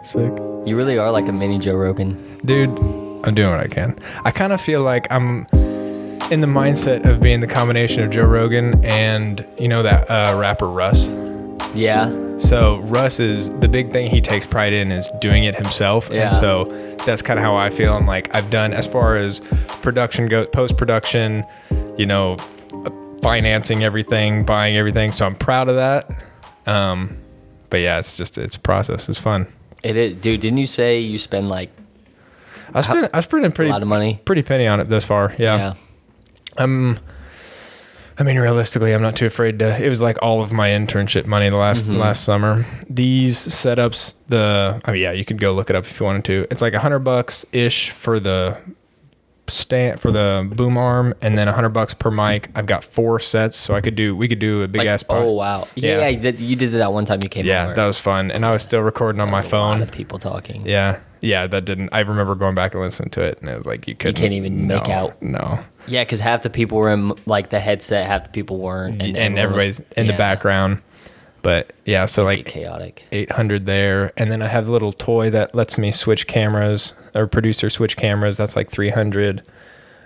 Sick. You really are like a mini Joe Rogan. Dude, I'm doing what I can. I kind of feel like I'm in the mindset of being the combination of Joe Rogan and, you know, that rapper Russ. Yeah. So Russ is, the big thing he takes pride in is doing it himself. Yeah. And so that's kind of how I feel. I'm like, I've done, as far as production goes, post-production, you know, financing everything, buying everything. So I'm proud of that. But yeah, it's a process. It's fun. It is. Dude, didn't you say you spend like I was spending a lot of money? pretty penny on it thus far. Yeah. I mean, realistically, I'm not too afraid to. It was like all of my internship money the last summer. These setups, you could go look it up if you wanted to. It's like $100 ish for the stand, for the boom arm, and then $100 per mic. I've got 4 sets, so we could do a big Like, ass pod. oh wow, yeah. You did that one time you came. Yeah, over. that was fun, and I was still recording on my phone. A lot of people talking. Yeah, that didn't. I remember going back and listening to it, and it was like you can't even make out. No. Yeah, because half the people were in like the headset, half the people weren't, and everybody's in the background. But yeah, so like chaotic. 800 there, and then I have a little toy that lets me switch cameras, or producer switch cameras. That's like 300.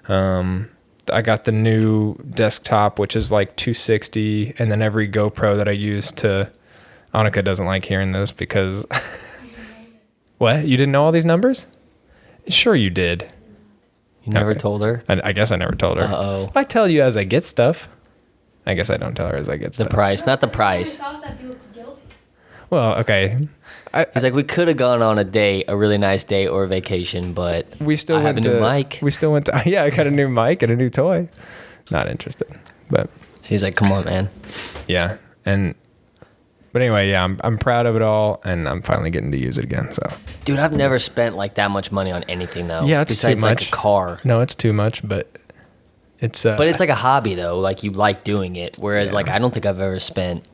I got the new desktop, which is like 260, and then every GoPro that I use to. Annika doesn't like hearing this because. What? You didn't know all these numbers? Sure, you did. You never told her? I guess I never told her. Uh-oh. I tell you as I get stuff. I guess I don't tell her as I get The stuff. price, not the price. Well, okay. He's like, we could have gone on a really nice date or a vacation, but We still I have a new mic. We still went to. Yeah, I got a new mic and a new toy. Not interested, but She's like, come on, man. yeah, but anyway, yeah, I'm proud of it all, and I'm finally getting to use it again. So Dude, I've never spent like that much money on anything though. Yeah, it's besides too like much. a car. no, it's too much, but it's. But it's like a hobby though. Like you like doing it. Whereas Yeah. like I don't think I've ever spent.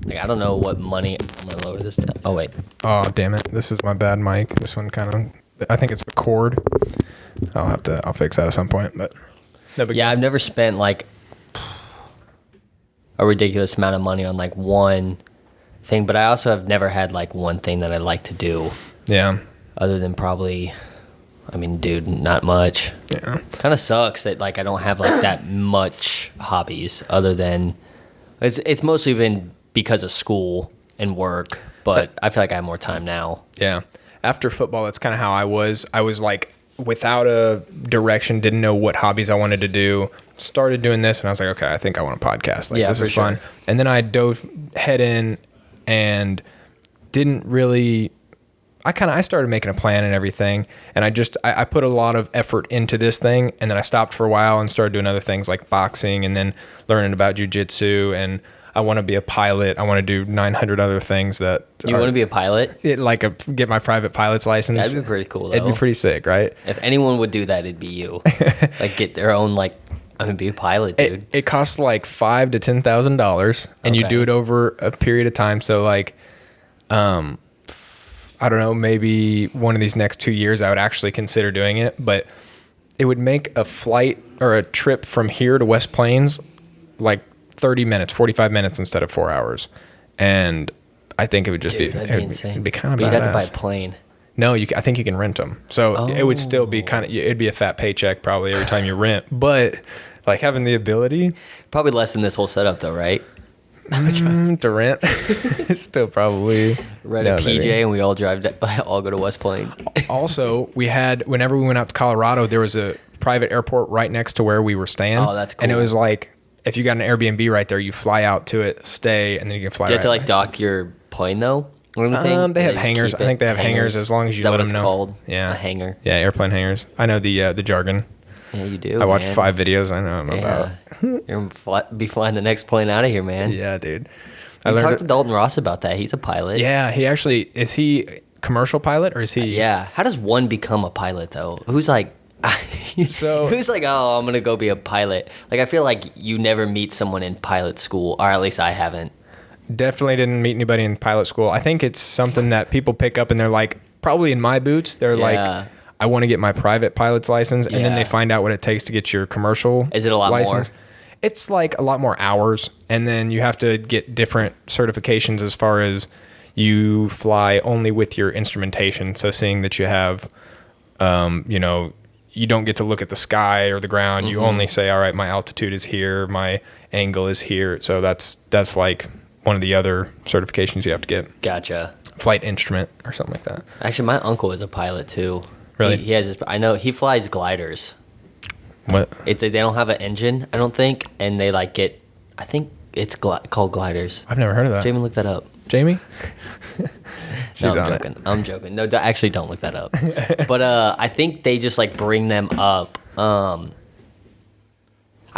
Like I don't know what money. I'm gonna lower this down. Oh wait. Oh damn it! This is my bad mic. This one kind of. I think it's the cord. I'll fix that at some point, but. No, but Yeah, I've never spent like a ridiculous amount of money on like one thing, but I also have never had like one thing that I like to do Yeah. other than probably, I mean, dude, not much. Yeah. Kind of sucks that like I don't have like that much hobbies other than it's mostly been because of school and work, but I feel like I have more time now. Yeah. After football, that's kind of how I was. I was like without a direction, didn't know what hobbies I wanted to do. Started doing this, and I was like, okay, I think I want a podcast. Like, Yeah, this for is fun. sure. And then I dove head in and didn't really. I started making a plan and everything, and I put a lot of effort into this thing, and then I stopped for a while and started doing other things like boxing, and then learning about jiu-jitsu, and I want to be a pilot. I want to do 900 other things that You want to be a pilot? get my private pilot's license. That'd be pretty cool, It'd be though. pretty sick, right? If anyone would do that, it'd be you. Like get their own like I'm gonna be a pilot, dude. It costs like $5,000 to $10,000, and you Okay. do it over a period of time. So like, I don't know, maybe one of these next 2 years, I would actually consider doing it. But it would make a flight or a trip from here to West Plains like 30 minutes, 45 minutes instead of 4 hours, and I think it would just Dude, be that'd be insane. It'd be kind of But badass. you'd have to buy a plane. No, I think you can rent them. So it would still be it'd be a fat paycheck probably every time you rent. But like having the ability Probably less than this whole setup though, right? to rent, it's still probably Rent a PJ and we all all go to West Plains. Also, whenever we went out to Colorado, there was a private airport right next to where we were staying. Oh, that's And it cool. was like, if you got an Airbnb right there, you fly out to it, stay, and then you can fly Do you have to right like dock your plane though? Or anything? They have just hangers. keep I think it they have hangers as long as you Is that let what them it's know. called? Yeah. A hangar. Yeah, airplane hangers. I know the jargon. Yeah, you do. I watched man. 5 videos. I know about. Yeah. You're gonna be flying the next plane out of here, man. Yeah, dude. I I learned talked to Dalton Ross about that. He's a pilot. Yeah, is he commercial pilot or is he? Yeah. How does one become a pilot though? Who's like So- who's like, oh, I'm gonna go be a pilot? Like I feel like you never meet someone in pilot school, or at least I haven't. Definitely didn't meet anybody in pilot school. I think it's something that people pick up and they're like, probably in my boots, they're Yeah. like, I want to get my private pilot's license. And then Yeah. they find out what it takes to get your commercial Is it a lot license. more? It's like a lot more hours. And then you have to get different certifications as far as you fly only with your instrumentation. So seeing that you have, you know, you don't get to look at the sky or the ground. You only say, all right, my altitude is here, my angle is here. So that's like one of the other certifications you have to get. Gotcha. Flight instrument or something like that. Actually, my uncle is a pilot too. Really? He has his, I know he flies gliders. What? They don't have an engine, I don't think, and they like get. I think it's called gliders. I've never heard of that. Jamie, look that up. Jamie? No, She's I'm on joking. it. I'm joking. No, actually, don't look that up. But I think they just like bring them up. I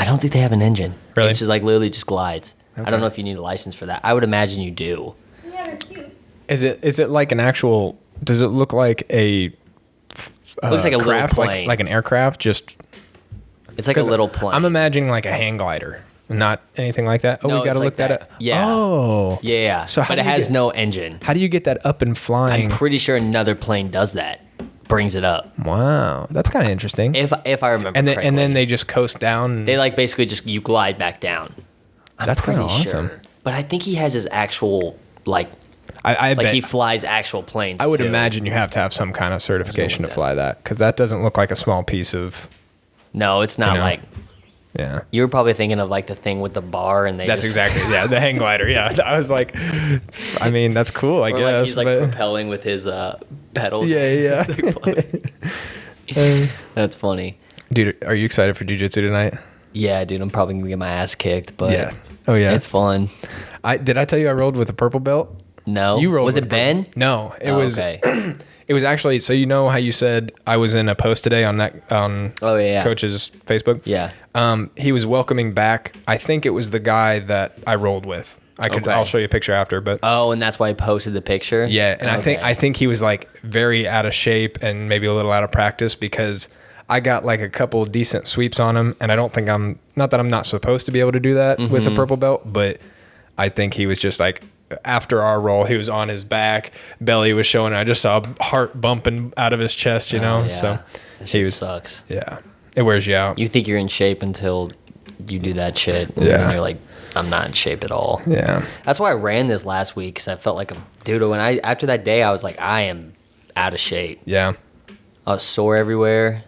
don't think they have an engine. Really? It's just like literally just glides. I Okay. don't know if you need a license for that. I would imagine you do. Yeah, they're cute. Is it like an actual? Does it look like a? Looks like a little craft, plane. like an aircraft. Just It's like a 'cause little plane. I'm imagining like a hang glider, not anything like that. Oh, No, we got to it's look like that that. up. Yeah. Oh, Yeah. So how but do it you has get- no engine. How do you get that up and flying? I'm pretty sure another plane does that. Brings it up. Wow, that's kind of interesting. If I remember and then correctly. they just coast down. They like basically just you glide back down. I'm That's kinda pretty awesome. sure. But I think he has his actual like I bet. he flies actual planes. I would too. imagine you have to have some kind of certification to that. fly that, because that doesn't look like a small piece of. No, it's not You know, like Yeah. you were probably thinking of like the thing with the bar and they That's just, exactly the hang glider. Yeah, I was like, I mean, that's cool, I or guess. like he's like but propelling with his pedals. yeah. That's funny. Dude, are you excited for jiu-jitsu tonight? Yeah, dude, I'm probably gonna get my ass kicked, but Yeah. Oh yeah. it's fun. Did I tell you I rolled with a purple belt? No, You rolled. was with it a purple- Ben? No, it Oh, was. okay. It was actually. So you know how you said I was in a post today on that Oh yeah, coach's Facebook. yeah. He was welcoming back. I think it was the guy that I rolled with. Okay. I'll show you a picture after, but. Oh, and that's why I posted the picture. Yeah, and Okay. I think he was like very out of shape and maybe a little out of practice, because I got like a couple decent sweeps on him, and I don't think I'm not that I'm not supposed to be able to do that with Mm-hmm. a purple belt, but I think he was just like, after our roll, he was on his back, belly was showing. I just saw heart bumping out of his chest, you know. Oh, yeah. So That he shit was sucks. yeah, it wears you out. You think you're in shape until you do that shit. And Yeah. then you're like, I'm not in shape at all. Yeah, That's why I ran this last week, because I felt like a dude. After that day, I was like, I am out of shape. yeah. I was sore everywhere.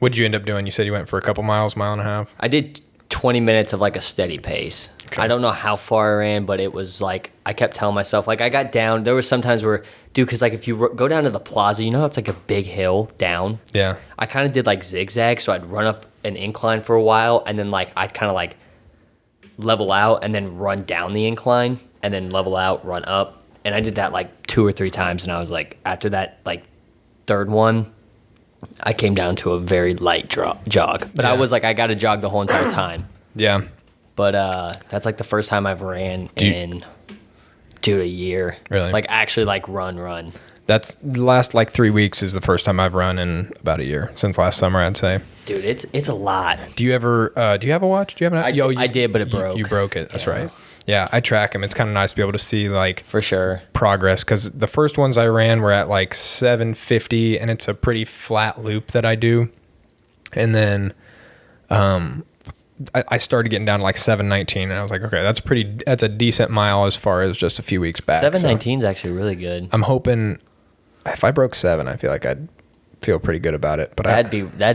What did you end up doing? You said you went for a couple miles, mile and a half. I did 20 minutes of like a steady pace. Okay. I don't know how far I ran, but it was like I kept telling myself, like I got down. There was some times where, dude, because like if you go down to the plaza, you know how it's like a big hill down. Yeah, I kind of did like zigzag, so I'd run up an incline for a while, and then like I'd kind of like level out and then run down the incline, and then level out, run up, and I did that like 2 or 3 times, and I was like, after that like third one, I came down to a very light jog, but I Yeah. was like, I got to jog the whole entire time. yeah. But that's like the first time I've ran in, dude, a year. Really? Like actually like run. That's the last like 3 weeks is the first time I've run in about a year, since last summer, I'd say. Dude, it's a lot. Do you ever? Do you have a watch? Do you have an? I did, but it broke. You broke it. That's Yeah. right. Yeah, I track them. It's kind of nice to be able to see like For sure. progress, because the first ones I ran were at like 750, and it's a pretty flat loop that I do. And then, I started getting down to like 719, and I was like, okay, that's a decent mile as far as just a few weeks back. 719 is actually really good. So I'm hoping if I broke 7, I feel like I'd feel pretty good about it. But That'd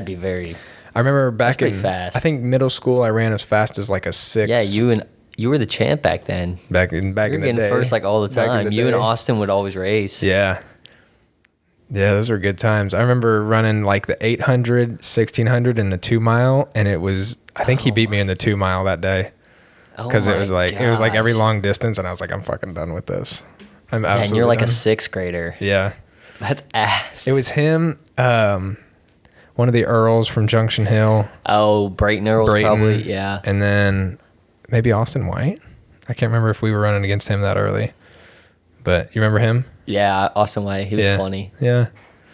be very. I remember back pretty in fast. I think middle school, I ran as fast as like a 6. Yeah, you were the champ back then. back in You the were getting day. first like all the Back in time. the You and day. Austin would always race. Yeah. Yeah, those were good times. I remember running like the 800, 1600 and the 2 mile, and it was I think he beat me in the 2 mile that day, Oh because it my was like every gosh. long distance, and I was like, I'm fucking done with this. I'm Yeah, absolutely and you're like done. a 6th grader. Yeah. That's ass. It was him, one of the Earls from Junction Hill, Oh, Brayton Earls Brayton, probably. Yeah. and then maybe Austin White. I can't remember if we were running against him that early, but you remember him? Yeah, Austin White. He was Yeah. funny. Yeah.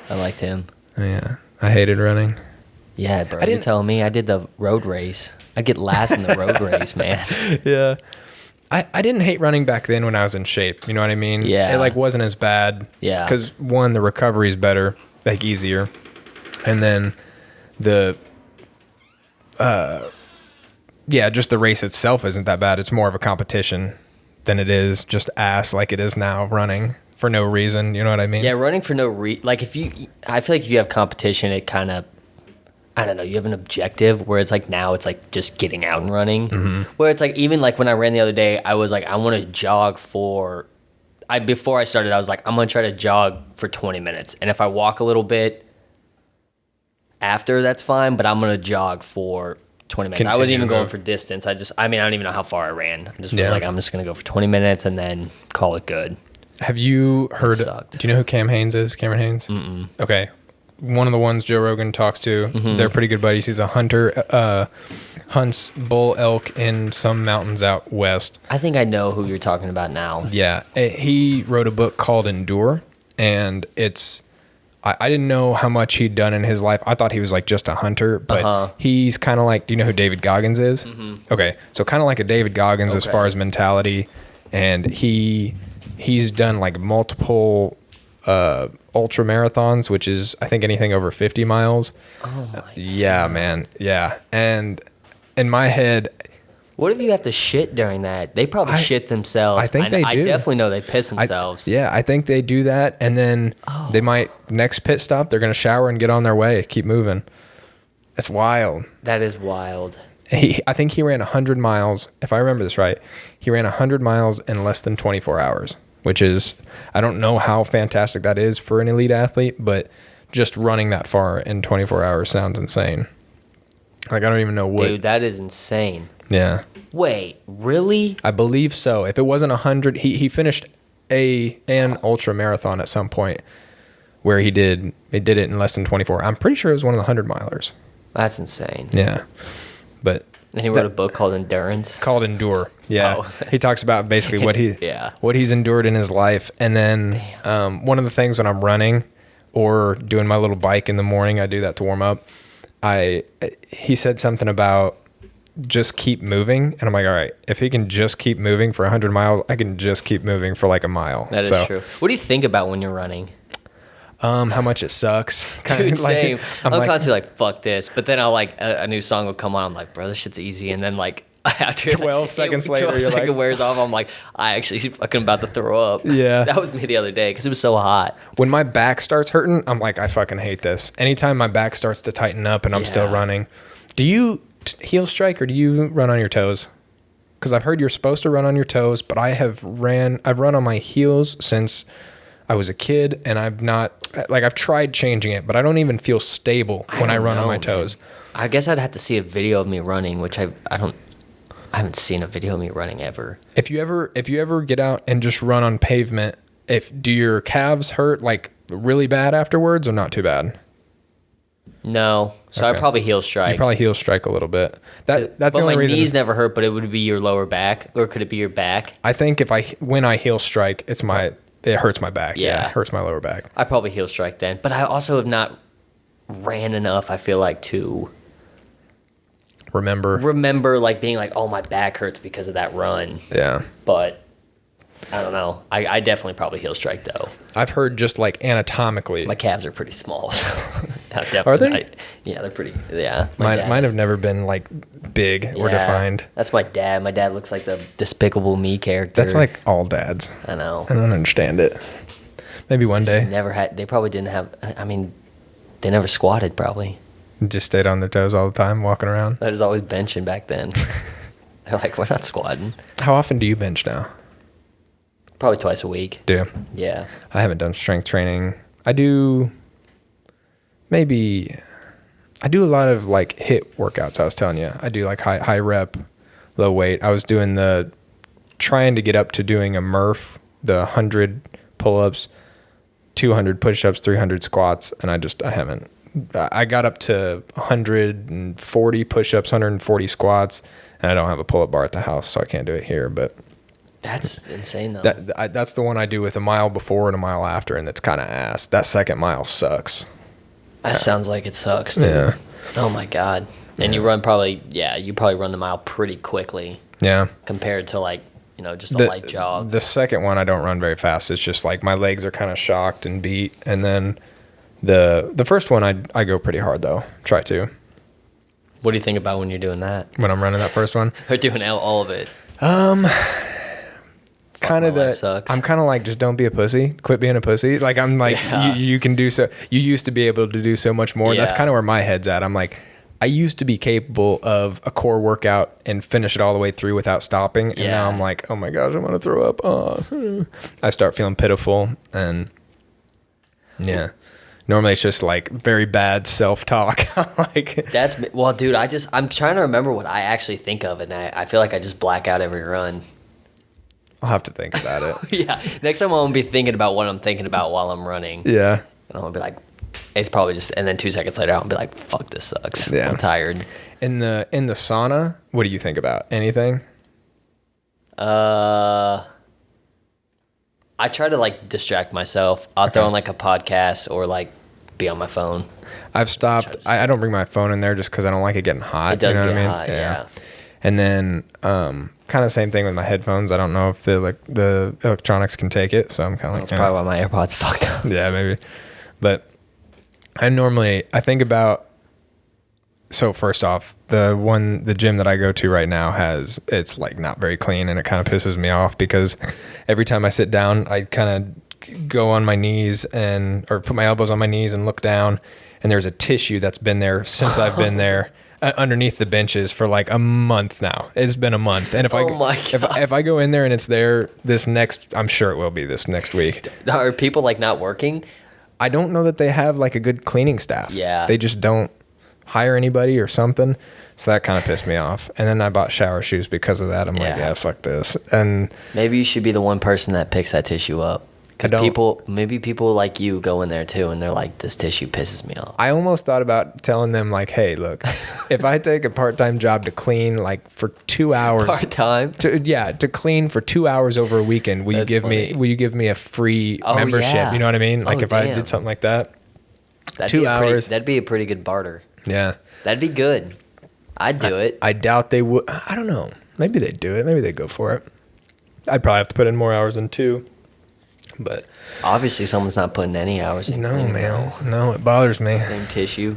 I liked him. Yeah. I hated running. Yeah, bro. I You're didn't- telling me I did the road race. I get last in the road race, man. Yeah. I didn't hate running back then when I was in shape. You know what I mean? Yeah. It like wasn't as bad. Yeah. Because one, the recovery is better, like easier. And then just the race itself isn't that bad. It's more of a competition than it is just ass like it is now running for no reason. You know what I mean? Yeah, running for no like I feel like if you have competition, it kind of, I don't know, you have an objective where it's like now it's like just getting out and running. Mm-hmm. Where it's like, even like when I ran the other day, I was like, I want to jog before I started, I was like, I'm going to try to jog for 20 minutes. And if I walk a little bit after, that's fine, but I'm going to jog for 20 minutes. I wasn't even going for distance. I don't even know how far I ran. I just was like, I'm just going to go for 20 minutes and then call it good. Have you heard, do you know who Cam Hanes is? Cameron Hanes? Mm-mm. Okay. One of the ones Joe Rogan talks to, they're pretty good buddies. He's a hunter, hunts bull elk in some mountains out west. I think I know who you're talking about now. Yeah. He wrote a book called Endure, and I didn't know how much he'd done in his life. I thought he was like just a hunter, but he's kind of like, do you know who David Goggins is? Mm-hmm. Okay. So kind of like a David Goggins as far as mentality. And he's done like multiple ultra marathons, which is I think anything over 50 miles. Oh my yeah, God. Man. Yeah. And in my head, what if you have to shit during that? They probably shit themselves. I think they do. I definitely know they piss themselves. I think they do that, and then they might, next pit stop, they're going to shower and get on their way, keep moving. That's wild. That is wild. I think he ran 100 miles, if I remember this right. He ran 100 miles in less than 24 hours. Which is, I don't know how fantastic that is for an elite athlete, but just running that far in 24 hours sounds insane. Like, I don't even know what. Dude, that is insane. Yeah. Wait, really? I believe so. If it wasn't 100, he finished an ultra marathon at some point where he did it in less than 24. I'm pretty sure it was one of the 100 milers. That's insane. Yeah. But. And he wrote a book called Endurance. Called Endure. Yeah. Oh. He talks about basically what he's endured in his life. And then one of the things when I'm running or doing my little bike in the morning, I do that to warm up. He said something about just keep moving. And I'm like, all right, if he can just keep moving for 100 miles, I can just keep moving for like a mile. That is true. What do you think about when you're running? How much it sucks. Dude, same. I'm constantly like, fuck this. But then I'll like, a new song will come on. I'm like, bro, this shit's easy. And then like, after 12 seconds later, 12 you're seconds like, wears off. I'm like, I actually fucking about to throw up. Yeah. That was me the other day because it was so hot. When my back starts hurting, I'm like, I fucking hate this. Anytime my back starts to tighten up and I'm still running. Do you heel strike or do you run on your toes? Because I've heard you're supposed to run on your toes, but I've run on my heels since I was a kid, and I've tried changing it, but I don't even feel stable when I run on my toes. Man. I guess I'd have to see a video of me running, which I haven't seen a video of me running ever. If you ever get out and just run on pavement, do your calves hurt like really bad afterwards or not too bad? No. So okay. I probably heel strike. You probably heel strike a little bit. That's the only reason. My knees never hurt, but it would be your lower back, or could it be your back? I think when I heel strike, it hurts my back. Yeah. It hurts my lower back. I probably heel strike then. But I also have not ran enough, I feel like, to remember like being like, oh, my back hurts because of that run. Yeah. But I don't know. I definitely probably heel strike though. I've heard just like anatomically. My calves are pretty small. So are they? Yeah, they're pretty. Yeah. Mine have never been like big or defined. That's my dad. My dad looks like the Despicable Me character. That's like all dads. I know. I don't understand it. Maybe one day. They probably didn't have. I mean, they never squatted probably. Just stayed on their toes all the time, walking around. I was always benching back then. They're like, we're not squatting. How often do you bench now? Probably twice a week. Do you? Yeah. I haven't done strength training. I do a lot of like HIIT workouts. I was telling you, I do like high rep, low weight. I was trying to get up to doing a Murph, the 100 pull-ups, 200 push-ups, 300 squats. And I haven't. I got up to 140 push-ups, 140 squats, and I don't have a pull-up bar at the house, so I can't do it here, but that's insane though. That's the one I do with a mile before and a mile after, and it's kind of ass. That second mile sucks. That sounds like it sucks, dude. Yeah. Oh my God. And you probably run the mile pretty quickly. Yeah. Compared to like, just a light jog. The second one I don't run very fast. It's just like my legs are kind of shocked and beat, and then the first one I go pretty hard though. Try to. What do you think about when you're doing that? When I'm running that first one? Or doing all of it? kind of I'm kind of like, just don't be a pussy. Quit being a pussy. Like, I'm like, you can do so. You used to be able to do so much more. Yeah. That's kind of where my head's at. I'm like, I used to be capable of a core workout and finish it all the way through without stopping. And now I'm like, oh my gosh, I'm going to throw up. Oh. I start feeling pitiful. And yeah, normally it's just like very bad self-talk. Like, well, dude, I'm trying to remember what I actually think of. And I feel like I just black out every run. I'll have to think about it. Yeah. Next time I'm going to be thinking about what I'm thinking about while I'm running. Yeah. And I'm going to be like, it's probably just, and then 2 seconds later, I'll be like, fuck, this sucks. Yeah. I'm tired. In the sauna, what do you think about? Anything? I try to like distract myself. I'll throw on like a podcast or like be on my phone. I've stopped. I don't bring my phone in there just because I don't like it getting hot. It does get hot, yeah. And then kind of same thing with my headphones. I don't know if the electronics can take it, so I'm kind of like, that's probably why my AirPods fucked up. Yeah, maybe. But I think about, so first off, the gym that I go to right now it's like not very clean, and it kind of pisses me off because every time I sit down, I kind of go on my knees or put my elbows on my knees and look down, and there's a tissue that's been there since I've been there underneath the benches for like a month now. It's been a month. And if I go in there and it's there I'm sure it will be this next week. Are people like not working? I don't know that they have like a good cleaning staff. Yeah. They just don't hire anybody or something. So that kind of pissed me off. And then I bought shower shoes because of that. I'm like, yeah, fuck this. And maybe you should be the one person that picks that tissue up. Because maybe people like you go in there too, and they're like, this tissue pisses me off. I almost thought about telling them like, hey, look, if I take a part-time job to clean like for 2 hours. Part-time? To clean for 2 hours over a weekend, will you give me a free membership? Yeah. You know what I mean? Like I did something like that. 2 hours. That'd be a pretty good barter. Yeah. That'd be good. I'd do it. I doubt they would. I don't know. Maybe they'd do it. Maybe they'd go for it. I'd probably have to put in more hours than 2. But obviously someone's not putting any hours in. No, man. No, it bothers me. Same tissue.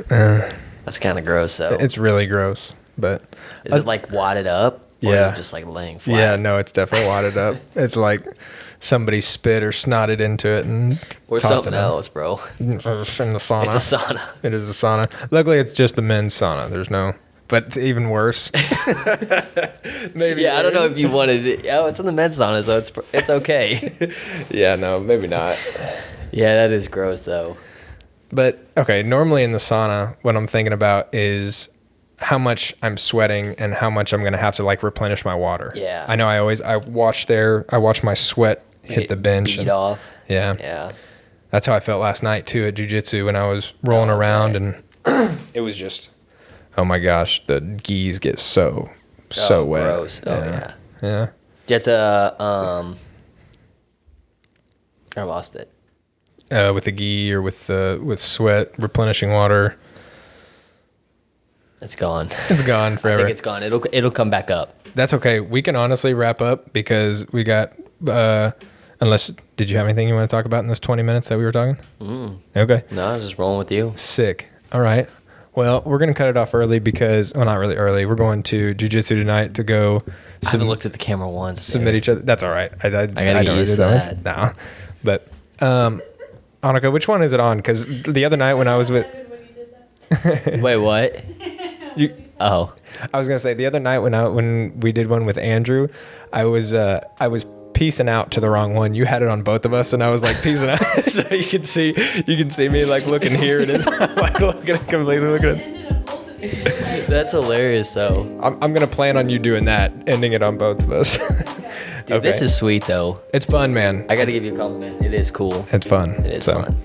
That's kind of gross, though. It's really gross. But is it like wadded up? Or is it just like laying flat? Yeah, no, it's definitely wadded up. It's like somebody spit or snotted into it and or tossed something else, bro. In the sauna. It's a sauna. It is a sauna. Luckily, it's just the men's sauna. There's no. But it's even worse. Maybe. Yeah, I don't know if you wanted it. Oh, it's in the men's sauna, so it's okay. Yeah, no, maybe not. Yeah, that is gross, though. But, okay, normally in the sauna, what I'm thinking about is how much I'm sweating and how much I'm going to have to, like, replenish my water. Yeah. I know I watch my sweat hit the bench. Beat off. Yeah. Yeah. That's how I felt last night, too, at jiu-jitsu when I was rolling around, and it was just... Oh my gosh, the gis get so wet. Gross. Oh yeah. Yeah. Do you have to I lost it. With the gi or with sweat, replenishing water. It's gone. It's gone forever. I think it's gone. It'll come back up. That's okay. We can honestly wrap up because we got unless did you have anything you want to talk about in this 20 minutes that we were talking? Okay. No, I was just rolling with you. Sick. All right. Well, we're going to cut it off early because, well, not really early. We're going to jiu-jitsu tonight to go. I haven't looked at the camera once. Submit each other. That's all right. I gotta get used to that. No. But, Annika, which one is it on? Because the other night when I was with... Wait, what? Oh. I was going to say, the other night when we did one with Andrew, I was piecing out to the wrong one. You had it on both of us, and I was like piecing out, so you can see me like looking here and then like completely looking at. That's hilarious, though. I'm gonna plan on you doing that, ending it on both of us. Dude, okay. This is sweet though. It's fun, man. I got to give you a compliment. It is cool. It's fun. It is fun.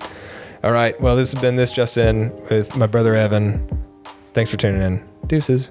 All right. Well, this has been This Just In with my brother Evan. Thanks for tuning in. Deuces.